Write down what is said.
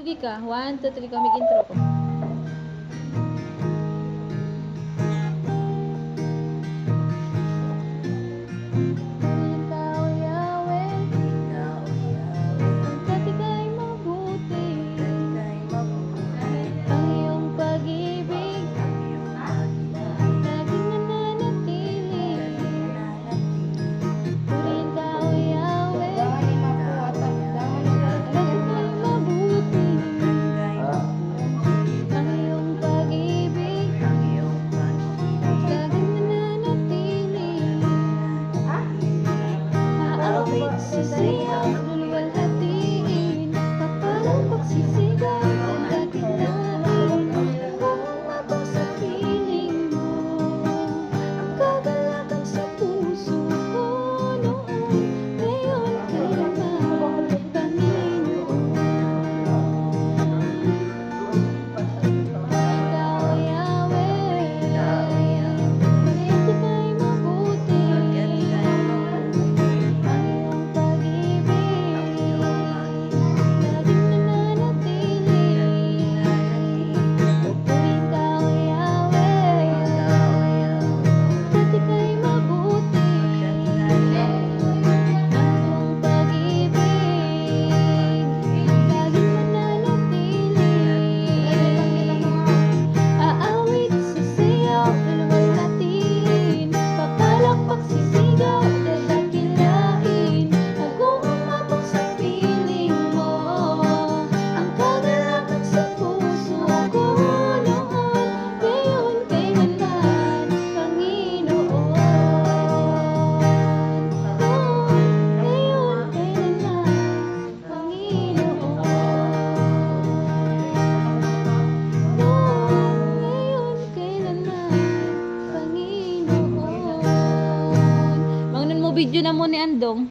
Sige ka. 1, 2, 3 ka. Mag-intro ko. Ikaw, Yahweh. Ang dati ka'y mabuti. Ang iyong pag-ibig laging nananatili. Purihin ka, O Yahweh. Ang dati ka'y mabuti. Ang iyong pag-ibig laging nananatili. Aawit, sisiyaw, luluwalhatiin, papalang pagsisigaw, dandakilain. Umabang sa piling mo, ang kagalakan sa puso ko noon, ngayon, kailanman, Panginoon. Ikaw, Yahweh, pagdating ka'y mabuti. Ang iyong pag-ibig laging nananatili. Purihin ka, O Yahweh, dati ka'y mabuti. Ang iyong pag-ibig laging nananatili. Aawit, sisiyaw, luluwalhatiin, papalakpak, sisigaw, dandakilain. Nag-uumabog sa piling mo, ang kagalakan sa puso ko noon, ngayon, kailanman, Panginoon. Ngayon, kailanman, Panginoon. Ngayon, kailanman, Panginoon. Mangnon mo video na mo ni Andong.